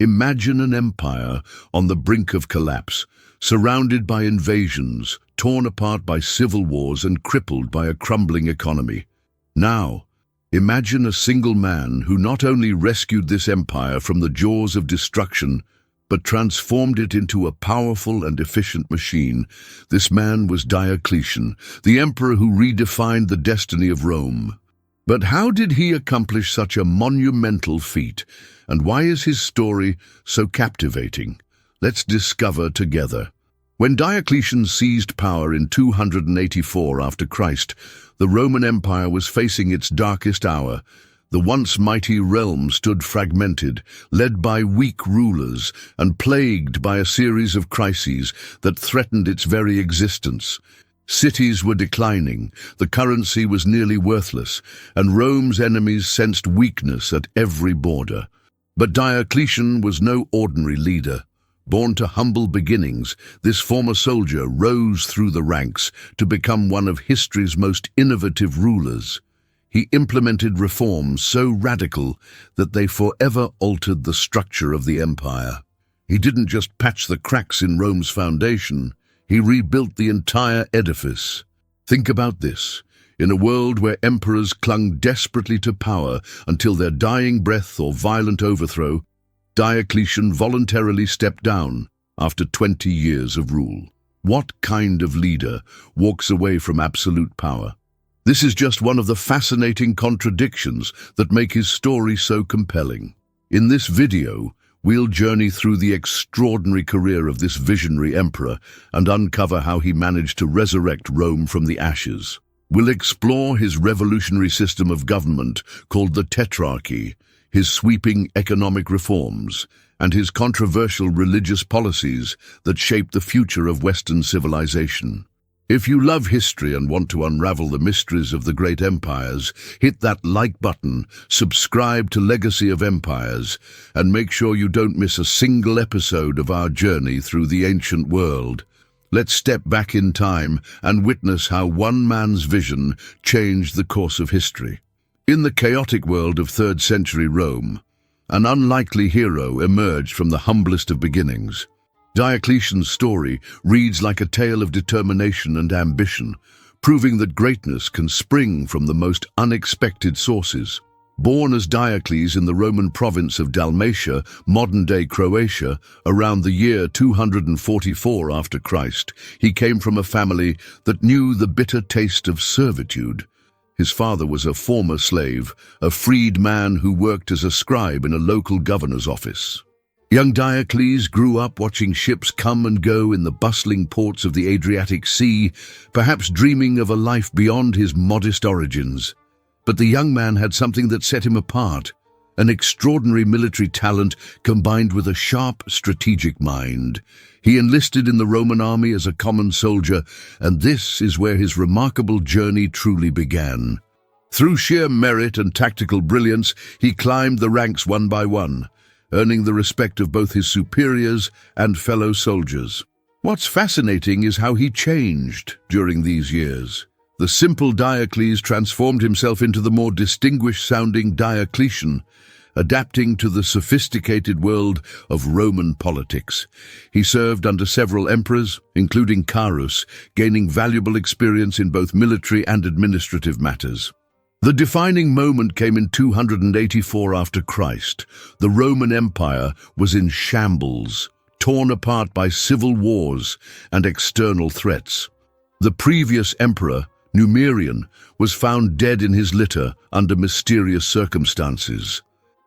Imagine an empire on the brink of collapse, surrounded by invasions, torn apart by civil wars and crippled by a crumbling economy. Now, imagine a single man who not only rescued this empire from the jaws of destruction, but transformed it into a powerful and efficient machine. This man was Diocletian, the emperor who redefined the destiny of Rome. But how did he accomplish such a monumental feat, and why is his story so captivating? Let's discover together. When Diocletian seized power in 284 after Christ, the Roman Empire was facing its darkest hour. The once mighty realm stood fragmented, led by weak rulers, and plagued by a series of crises that threatened its very existence. Cities were declining, the currency was nearly worthless, and Rome's enemies sensed weakness at every border. But Diocletian was no ordinary leader. Born to humble beginnings, this former soldier rose through the ranks to become one of history's most innovative rulers. He implemented reforms so radical that they forever altered the structure of the empire. He didn't just patch the cracks in Rome's foundation, he rebuilt the entire edifice. Think about this. In a world where emperors clung desperately to power until their dying breath or violent overthrow, Diocletian voluntarily stepped down after 20 years of rule. What kind of leader walks away from absolute power? This is just one of the fascinating contradictions that make his story so compelling. In this video, we'll journey through the extraordinary career of this visionary emperor and uncover how he managed to resurrect Rome from the ashes. We'll explore his revolutionary system of government called the Tetrarchy, his sweeping economic reforms, and his controversial religious policies that shaped the future of Western civilization. If you love history and want to unravel the mysteries of the great empires, hit that like button, subscribe to Legacy of Empires, and make sure you don't miss a single episode of our journey through the ancient world. Let's step back in time and witness how one man's vision changed the course of history. In the chaotic world of 3rd century Rome, an unlikely hero emerged from the humblest of beginnings. Diocletian's story reads like a tale of determination and ambition, proving that greatness can spring from the most unexpected sources. Born as Diocles in the Roman province of Dalmatia, modern-day Croatia, around the year 244 after Christ, he came from a family that knew the bitter taste of servitude. His father was a former slave, a freed man who worked as a scribe in a local governor's office. Young Diocles grew up watching ships come and go in the bustling ports of the Adriatic Sea, perhaps dreaming of a life beyond his modest origins. But the young man had something that set him apart, an extraordinary military talent combined with a sharp, strategic mind. He enlisted in the Roman army as a common soldier, and this is where his remarkable journey truly began. Through sheer merit and tactical brilliance, he climbed the ranks one by one, earning the respect of both his superiors and fellow soldiers. What's fascinating is how he changed during these years. The simple Diocles transformed himself into the more distinguished-sounding Diocletian, adapting to the sophisticated world of Roman politics. He served under several emperors, including Carus, gaining valuable experience in both military and administrative matters. The defining moment came in 284 after Christ. The Roman Empire was in shambles, torn apart by civil wars and external threats. The previous emperor, Numerian, was found dead in his litter under mysterious circumstances.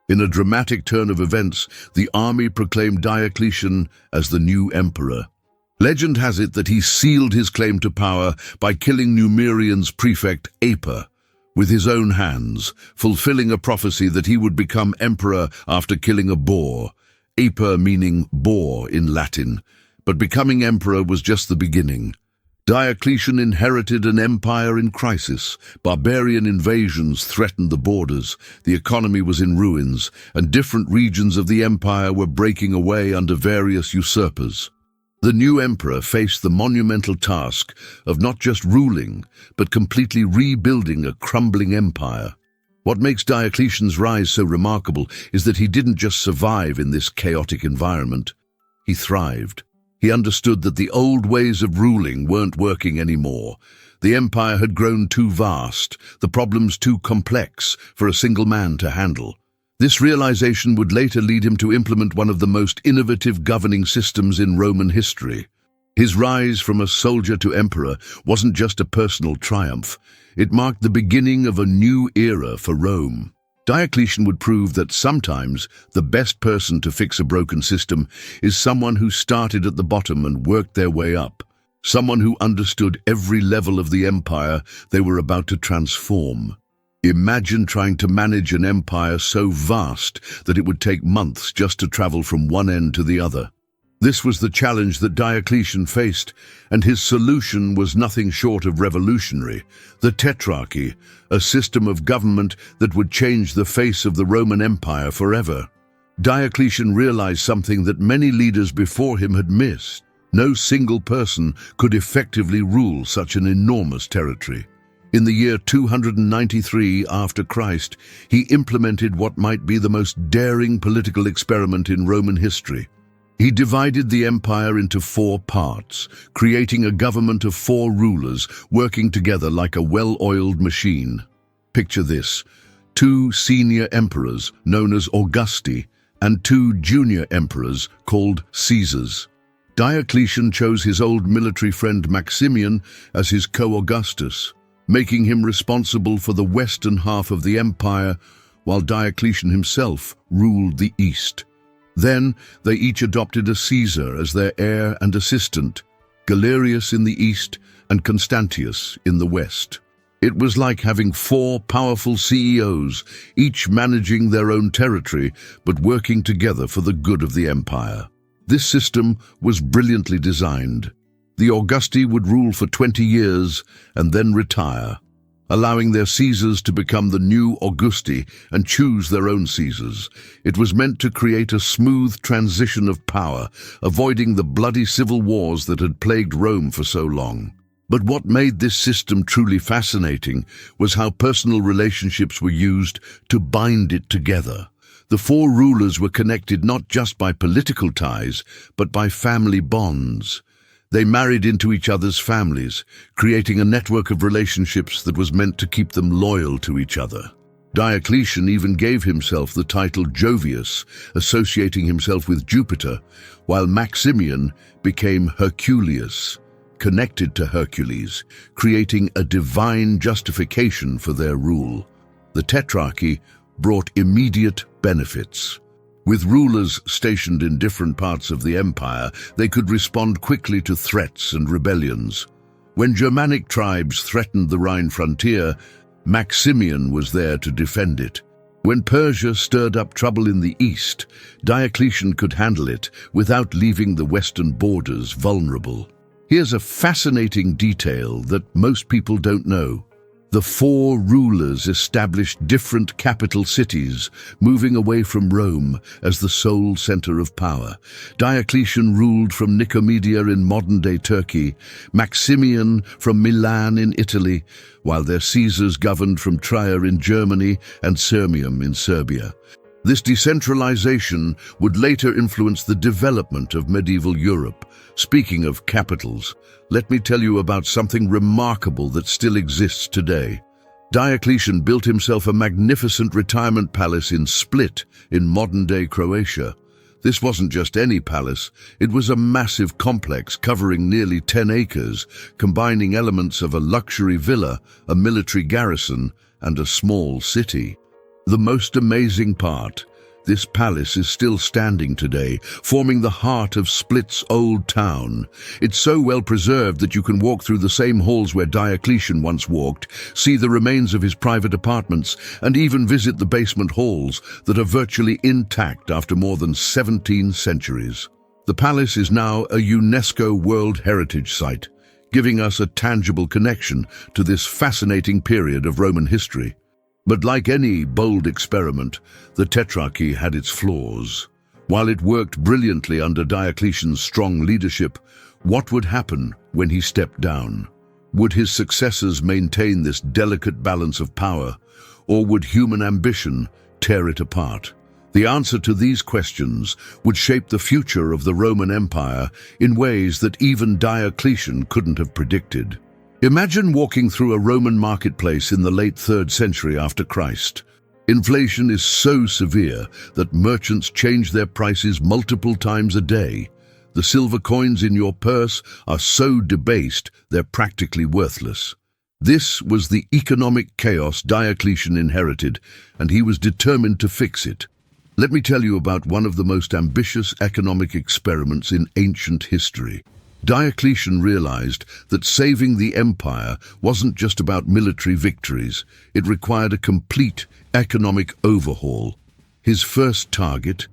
In a dramatic turn of events, the army proclaimed Diocletian as the new emperor. Legend has it that he sealed his claim to power by killing Numerian's prefect Aper with his own hands, fulfilling a prophecy that he would become emperor after killing a boar, Aper meaning boar in Latin. But becoming emperor was just the beginning. Diocletian inherited an empire in crisis. Barbarian invasions threatened the borders, the economy was in ruins, and different regions of the empire were breaking away under various usurpers. The new emperor faced the monumental task of not just ruling, but completely rebuilding a crumbling empire. What makes Diocletian's rise so remarkable is that he didn't just survive in this chaotic environment. He thrived. He understood that the old ways of ruling weren't working anymore. The empire had grown too vast, the problems too complex for a single man to handle. This realization would later lead him to implement one of the most innovative governing systems in Roman history. His rise from a soldier to emperor wasn't just a personal triumph. It marked the beginning of a new era for Rome. Diocletian would prove that sometimes the best person to fix a broken system is someone who started at the bottom and worked their way up. Someone who understood every level of the empire they were about to transform. Imagine trying to manage an empire so vast that it would take months just to travel from one end to the other. This was the challenge that Diocletian faced, and his solution was nothing short of revolutionary: the Tetrarchy, a system of government that would change the face of the Roman Empire forever. Diocletian realized something that many leaders before him had missed. No single person could effectively rule such an enormous territory. In the year 293 after Christ, he implemented what might be the most daring political experiment in Roman history. He divided the empire into 4 parts, creating a government of 4 rulers working together like a well-oiled machine. Picture this: 2 senior emperors, known as Augusti, and 2 junior emperors, called Caesars. Diocletian chose his old military friend Maximian as his co-Augustus, making him responsible for the western half of the empire, while Diocletian himself ruled the east. Then they each adopted a Caesar as their heir and assistant, Galerius in the east and Constantius in the west. It was like having 4 powerful CEOs, each managing their own territory but working together for the good of the empire. This system was brilliantly designed. The Augusti would rule for 20 years and then retire, allowing their Caesars to become the new Augusti and choose their own Caesars. It was meant to create a smooth transition of power, avoiding the bloody civil wars that had plagued Rome for so long. But what made this system truly fascinating was how personal relationships were used to bind it together. The 4 rulers were connected not just by political ties, but by family bonds. They married into each other's families, creating a network of relationships that was meant to keep them loyal to each other. Diocletian even gave himself the title Jovius, associating himself with Jupiter, while Maximian became Herculeus, connected to Hercules, creating a divine justification for their rule. The Tetrarchy brought immediate benefits. With rulers stationed in different parts of the empire, they could respond quickly to threats and rebellions. When Germanic tribes threatened the Rhine frontier, Maximian was there to defend it. When Persia stirred up trouble in the east, Diocletian could handle it without leaving the western borders vulnerable. Here's a fascinating detail that most people don't know. The 4 rulers established different capital cities, moving away from Rome as the sole center of power. Diocletian ruled from Nicomedia in modern-day Turkey, Maximian from Milan in Italy, while their Caesars governed from Trier in Germany and Sirmium in Serbia. This decentralization would later influence the development of medieval Europe. Speaking of capitals, let me tell you about something remarkable that still exists today. Diocletian built himself a magnificent retirement palace in Split, in modern-day Croatia. This wasn't just any palace, it was a massive complex covering nearly 10 acres, combining elements of a luxury villa, a military garrison, and a small city. The most amazing part: this palace is still standing today, forming the heart of Split's old town. It's so well preserved that you can walk through the same halls where Diocletian once walked, see the remains of his private apartments, and even visit the basement halls that are virtually intact after more than 17 centuries. The palace is now a UNESCO World Heritage Site, giving us a tangible connection to this fascinating period of Roman history. But like any bold experiment, the Tetrarchy had its flaws. While it worked brilliantly under Diocletian's strong leadership, what would happen when he stepped down? Would his successors maintain this delicate balance of power, or would human ambition tear it apart? The answer to these questions would shape the future of the Roman Empire in ways that even Diocletian couldn't have predicted. Imagine walking through a Roman marketplace in the late 3rd century after Christ. Inflation is so severe that merchants change their prices multiple times a day. The silver coins in your purse are so debased they're practically worthless. This was the economic chaos Diocletian inherited, and he was determined to fix it. Let me tell you about one of the most ambitious economic experiments in ancient history. Diocletian realized that saving the empire wasn't just about military victories. It required a complete economic overhaul. His first target,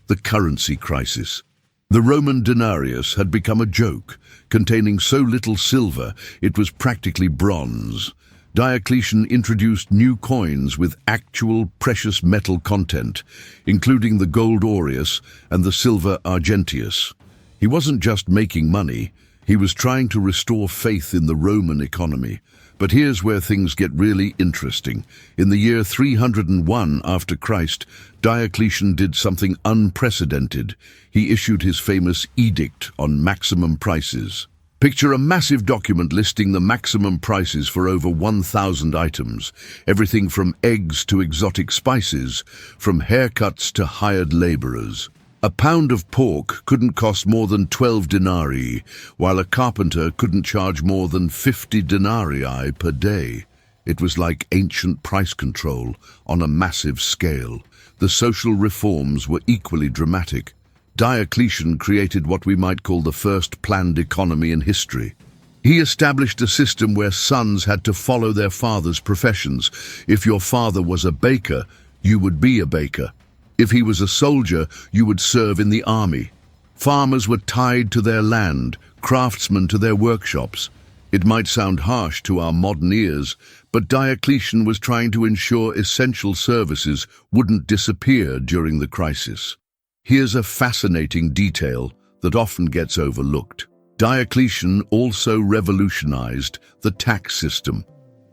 the currency crisis. The Roman denarius had become a joke, containing so little silver it was practically bronze. Diocletian introduced new coins with actual precious metal content, including the gold aureus and the silver argentius. He wasn't just making money, he was trying to restore faith in the Roman economy. But here's where things get really interesting. In the year 301 after Christ, Diocletian did something unprecedented. He issued his famous Edict on maximum prices. Picture a massive document listing the maximum prices for over 1,000 items, everything from eggs to exotic spices, from haircuts to hired laborers. A pound of pork couldn't cost more than 12 denarii, while a carpenter couldn't charge more than 50 denarii per day. It was like ancient price control on a massive scale. The social reforms were equally dramatic. Diocletian created what we might call the first planned economy in history. He established a system where sons had to follow their father's professions. If your father was a baker, you would be a baker. If he was a soldier, you would serve in the army. Farmers were tied to their land, craftsmen to their workshops. It might sound harsh to our modern ears, but Diocletian was trying to ensure essential services wouldn't disappear during the crisis. Here's a fascinating detail that often gets overlooked. Diocletian also revolutionized the tax system.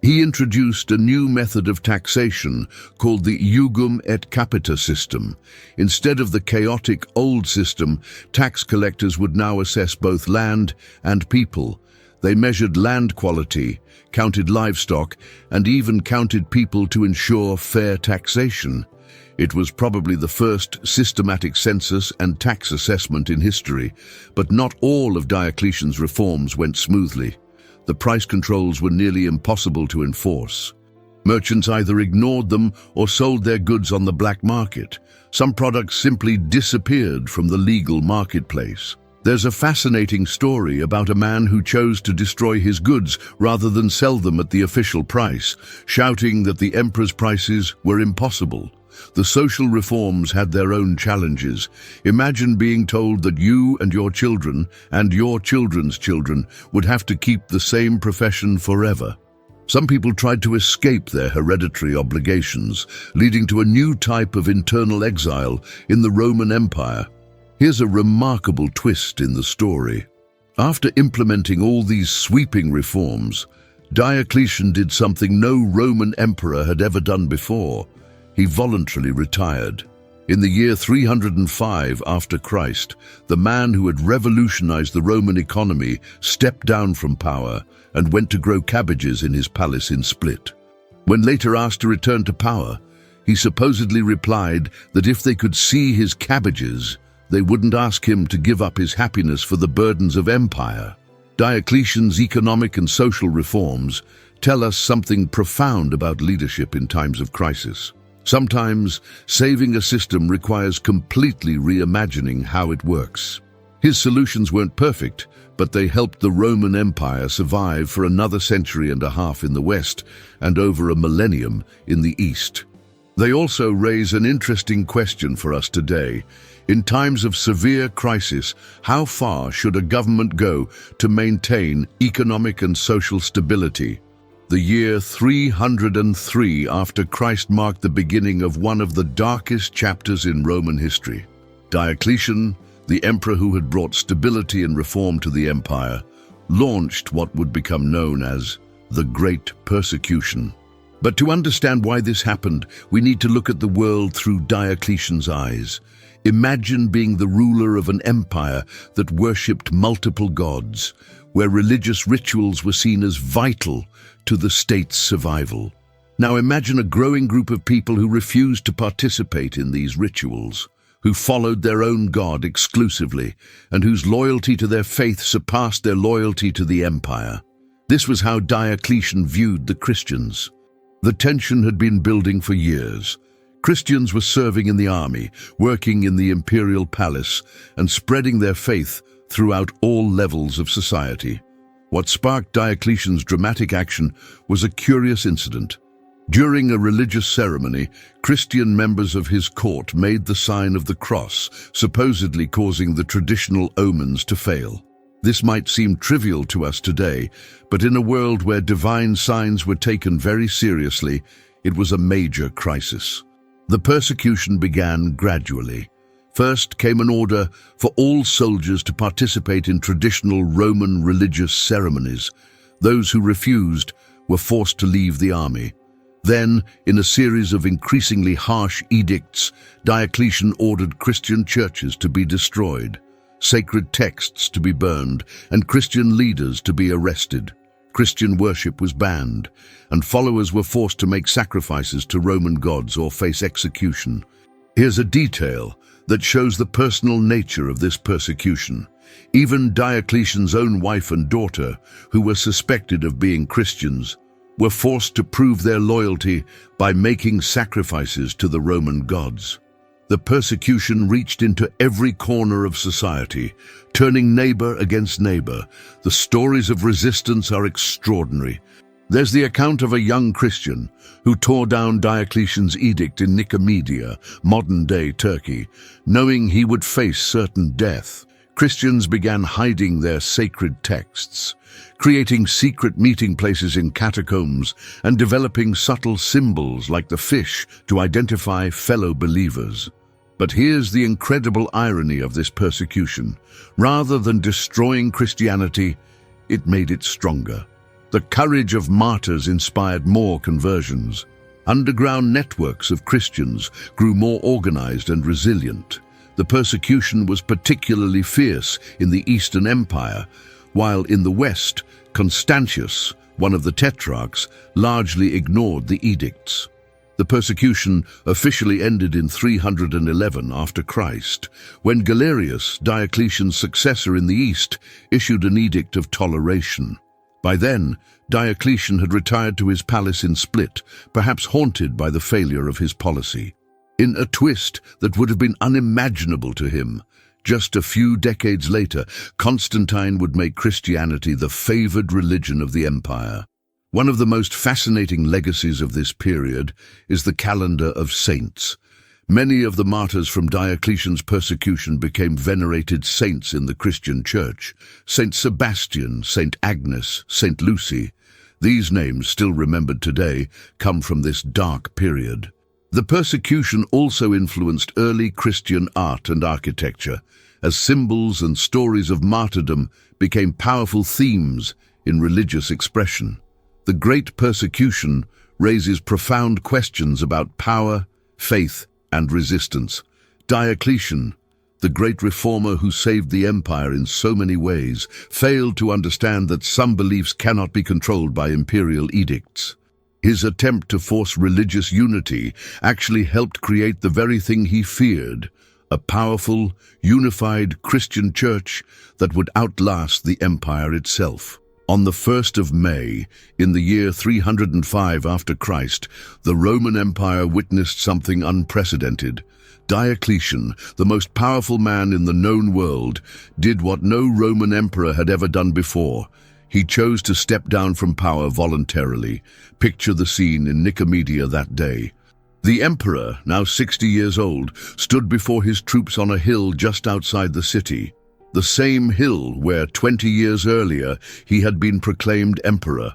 He introduced a new method of taxation called the jugum et capita system. Instead of the chaotic old system, tax collectors would now assess both land and people. They measured land quality, counted livestock, and even counted people to ensure fair taxation. It was probably the first systematic census and tax assessment in history, but not all of Diocletian's reforms went smoothly. The price controls were nearly impossible to enforce. Merchants either ignored them or sold their goods on the black market. Some products simply disappeared from the legal marketplace. There's a fascinating story about a man who chose to destroy his goods rather than sell them at the official price, shouting that the emperor's prices were impossible. The social reforms had their own challenges. Imagine being told that you and your children and your children's children would have to keep the same profession forever. Some people tried to escape their hereditary obligations, leading to a new type of internal exile in the Roman Empire. Here's a remarkable twist in the story. After implementing all these sweeping reforms, Diocletian did something no Roman emperor had ever done before. He voluntarily retired. In the year 305 after Christ, the man who had revolutionized the Roman economy stepped down from power and went to grow cabbages in his palace in Split. When later asked to return to power, he supposedly replied that if they could see his cabbages, they wouldn't ask him to give up his happiness for the burdens of empire. Diocletian's economic and social reforms tell us something profound about leadership in times of crisis. Sometimes, saving a system requires completely reimagining how it works. His solutions weren't perfect, but they helped the Roman Empire survive for another century and a half in the West and over a millennium in the East. They also raise an interesting question for us today. In times of severe crisis, how far should a government go to maintain economic and social stability? The year 303 after Christ marked the beginning of one of the darkest chapters in Roman history. Diocletian, the emperor who had brought stability and reform to the empire, launched what would become known as the Great Persecution. But to understand why this happened, we need to look at the world through Diocletian's eyes. Imagine being the ruler of an empire that worshipped multiple gods, where religious rituals were seen as vital to the state's survival. Now imagine a growing group of people who refused to participate in these rituals, who followed their own god exclusively, and whose loyalty to their faith surpassed their loyalty to the empire. This was how Diocletian viewed the Christians. The tension had been building for years. Christians were serving in the army, working in the imperial palace, and spreading their faith throughout all levels of society. What sparked Diocletian's dramatic action was a curious incident. During a religious ceremony, Christian members of his court made the sign of the cross, supposedly causing the traditional omens to fail. This might seem trivial to us today, but in a world where divine signs were taken very seriously, it was a major crisis. The persecution began gradually. First came an order for all soldiers to participate in traditional Roman religious ceremonies. Those who refused were forced to leave the army. Then, in a series of increasingly harsh edicts, Diocletian ordered Christian churches to be destroyed, sacred texts to be burned, and Christian leaders to be arrested. Christian worship was banned, and followers were forced to make sacrifices to Roman gods or face execution. Here's a detail that shows the personal nature of this persecution. Even Diocletian's own wife and daughter, who were suspected of being Christians, were forced to prove their loyalty by making sacrifices to the Roman gods. The persecution reached into every corner of society, turning neighbor against neighbor. The stories of resistance are extraordinary. There's the account of a young Christian who tore down Diocletian's edict in Nicomedia, modern-day Turkey, knowing he would face certain death. Christians began hiding their sacred texts, creating secret meeting places in catacombs, and developing subtle symbols like the fish to identify fellow believers. But here's the incredible irony of this persecution. Rather than destroying Christianity, it made it stronger. The courage of martyrs inspired more conversions. Underground networks of Christians grew more organized and resilient. The persecution was particularly fierce in the Eastern Empire, while in the West, Constantius, one of the Tetrarchs, largely ignored the edicts. The persecution officially ended in 311 after Christ, when Galerius, Diocletian's successor in the East, issued an edict of toleration. By then, Diocletian had retired to his palace in Split, perhaps haunted by the failure of his policy. In a twist that would have been unimaginable to him, just a few decades later, Constantine would make Christianity the favored religion of the empire. One of the most fascinating legacies of this period is the calendar of saints. Many of the martyrs from Diocletian's persecution became venerated saints in the Christian church. Saint Sebastian, Saint Agnes, Saint Lucy. These names, still remembered today, come from this dark period. The persecution also influenced early Christian art and architecture, as symbols and stories of martyrdom became powerful themes in religious expression. The Great Persecution raises profound questions about power, faith, and resistance. Diocletian, the great reformer who saved the empire in so many ways, failed to understand that some beliefs cannot be controlled by imperial edicts. His attempt to force religious unity actually helped create the very thing he feared, a powerful, unified Christian church that would outlast the empire itself. On the 1st of May, in the year 305 after Christ, the Roman Empire witnessed something unprecedented. Diocletian, the most powerful man in the known world, did what no Roman emperor had ever done before. He chose to step down from power voluntarily. Picture the scene in Nicomedia that day. The emperor, now 60 years old, stood before his troops on a hill just outside the city. The same hill where 20 years earlier he had been proclaimed emperor.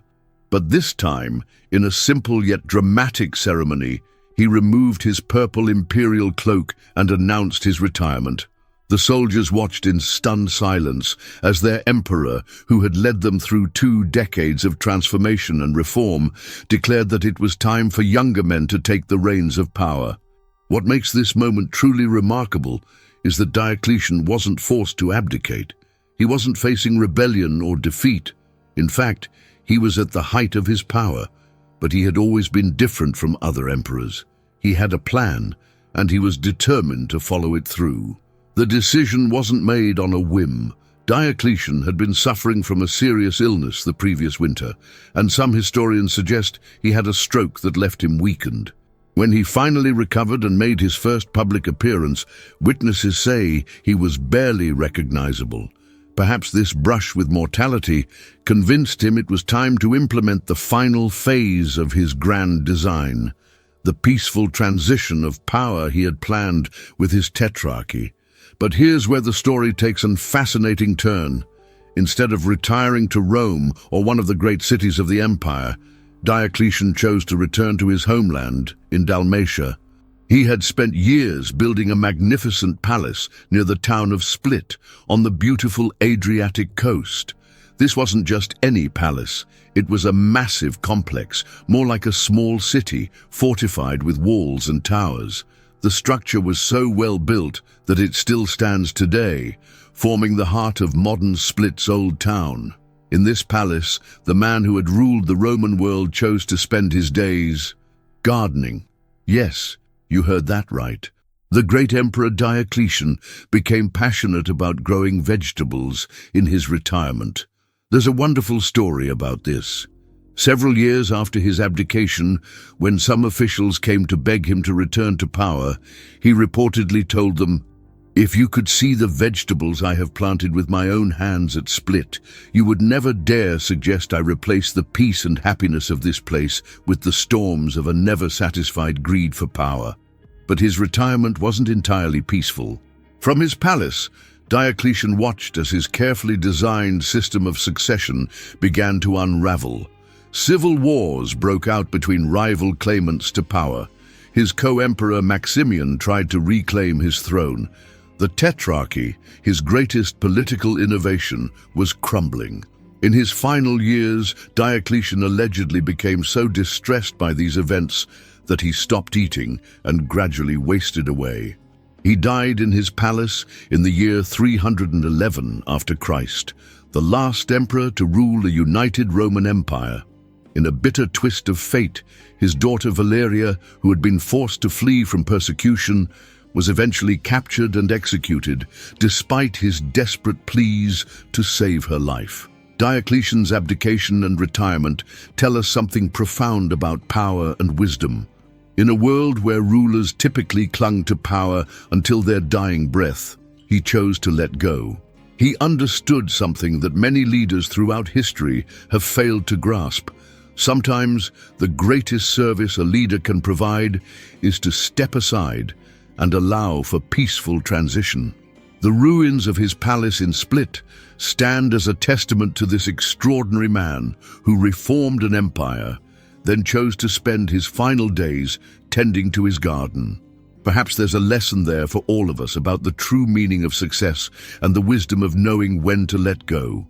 But this time, in a simple yet dramatic ceremony, he removed his purple imperial cloak and announced his retirement. The soldiers watched in stunned silence as their emperor, who had led them through 2 decades of transformation and reform, declared that it was time for younger men to take the reins of power. What makes this moment truly remarkable is that Diocletian wasn't forced to abdicate. He wasn't facing rebellion or defeat. In fact, he was at the height of his power, but he had always been different from other emperors. He had a plan, and he was determined to follow it through. The decision wasn't made on a whim. Diocletian had been suffering from a serious illness the previous winter, and some historians suggest he had a stroke that left him weakened. When he finally recovered and made his first public appearance, witnesses say he was barely recognizable. Perhaps this brush with mortality convinced him it was time to implement the final phase of his grand design, the peaceful transition of power he had planned with his Tetrarchy. But here's where the story takes a fascinating turn. Instead of retiring to Rome or one of the great cities of the empire, Diocletian chose to return to his homeland in Dalmatia. He had spent years building a magnificent palace near the town of Split on the beautiful Adriatic coast. This wasn't just any palace. It was a massive complex, more like a small city, fortified with walls and towers. The structure was so well built that it still stands today, forming the heart of modern Split's old town. In this palace, the man who had ruled the Roman world chose to spend his days gardening. Yes, you heard that right. The great Emperor Diocletian became passionate about growing vegetables in his retirement. There's a wonderful story about this. Several years after his abdication, when some officials came to beg him to return to power, he reportedly told them, "If you could see the vegetables I have planted with my own hands at Split, you would never dare suggest I replace the peace and happiness of this place with the storms of a never-satisfied greed for power." But his retirement wasn't entirely peaceful. From his palace, Diocletian watched as his carefully designed system of succession began to unravel. Civil wars broke out between rival claimants to power. His co-emperor Maximian tried to reclaim his throne. The Tetrarchy, his greatest political innovation, was crumbling. In his final years, Diocletian allegedly became so distressed by these events that he stopped eating and gradually wasted away. He died in his palace in the year 311 after Christ, the last emperor to rule a united Roman Empire. In a bitter twist of fate, his daughter Valeria, who had been forced to flee from persecution, was eventually captured and executed, despite his desperate pleas to save her life. Diocletian's abdication and retirement tell us something profound about power and wisdom. In a world where rulers typically clung to power until their dying breath, he chose to let go. He understood something that many leaders throughout history have failed to grasp. Sometimes the greatest service a leader can provide is to step aside and allow for peaceful transition. The ruins of his palace in Split stand as a testament to this extraordinary man who reformed an empire, then chose to spend his final days tending to his garden. Perhaps there's a lesson there for all of us about the true meaning of success and the wisdom of knowing when to let go.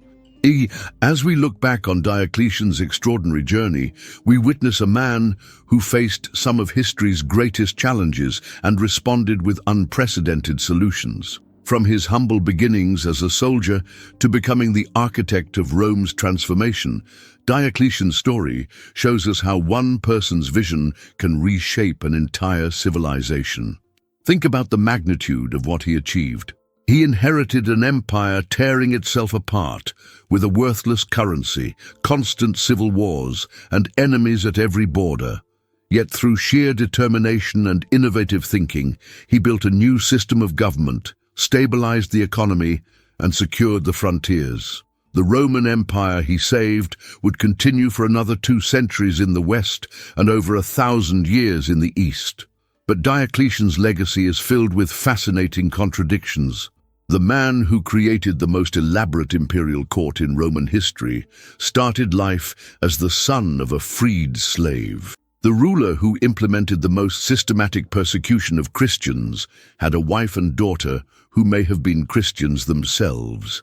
As we look back on Diocletian's extraordinary journey, we witness a man who faced some of history's greatest challenges and responded with unprecedented solutions. From his humble beginnings as a soldier to becoming the architect of Rome's transformation, Diocletian's story shows us how one person's vision can reshape an entire civilization. Think about the magnitude of what he achieved. He inherited an empire tearing itself apart, with a worthless currency, constant civil wars, and enemies at every border. Yet through sheer determination and innovative thinking, he built a new system of government, stabilized the economy, and secured the frontiers. The Roman Empire he saved would continue for another 2 centuries in the West and over 1,000 years in the East. But Diocletian's legacy is filled with fascinating contradictions. The man who created the most elaborate imperial court in Roman history started life as the son of a freed slave. The ruler who implemented the most systematic persecution of Christians had a wife and daughter who may have been Christians themselves.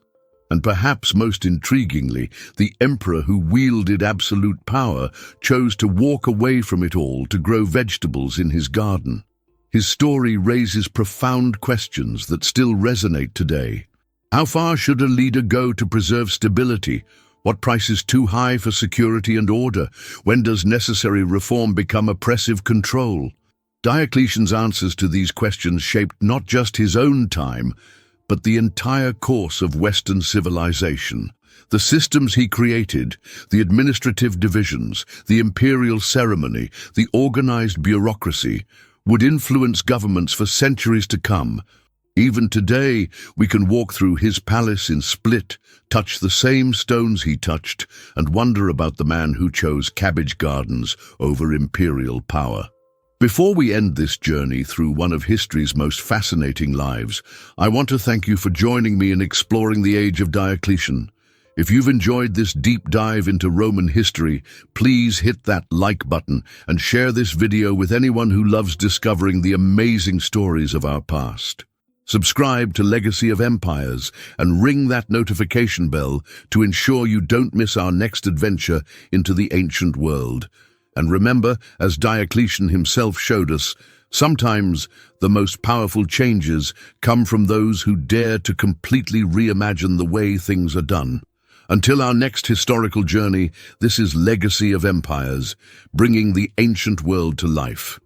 And perhaps most intriguingly, the emperor who wielded absolute power chose to walk away from it all to grow vegetables in his garden. His story raises profound questions that still resonate today. How far should a leader go to preserve stability? What price is too high for security and order? When does necessary reform become oppressive control? Diocletian's answers to these questions shaped not just his own time, but the entire course of Western civilization. The systems he created, the administrative divisions, the imperial ceremony, the organized bureaucracy, would influence governments for centuries to come. Even today, we can walk through his palace in Split, touch the same stones he touched, and wonder about the man who chose cabbage gardens over imperial power. Before we end this journey through one of history's most fascinating lives, I want to thank you for joining me in exploring the age of Diocletian. If you've enjoyed this deep dive into Roman history, please hit that like button and share this video with anyone who loves discovering the amazing stories of our past. Subscribe to Legacy of Empires and ring that notification bell to ensure you don't miss our next adventure into the ancient world. And remember, as Diocletian himself showed us, sometimes the most powerful changes come from those who dare to completely reimagine the way things are done. Until our next historical journey, this is Legacy of Empires, bringing the ancient world to life.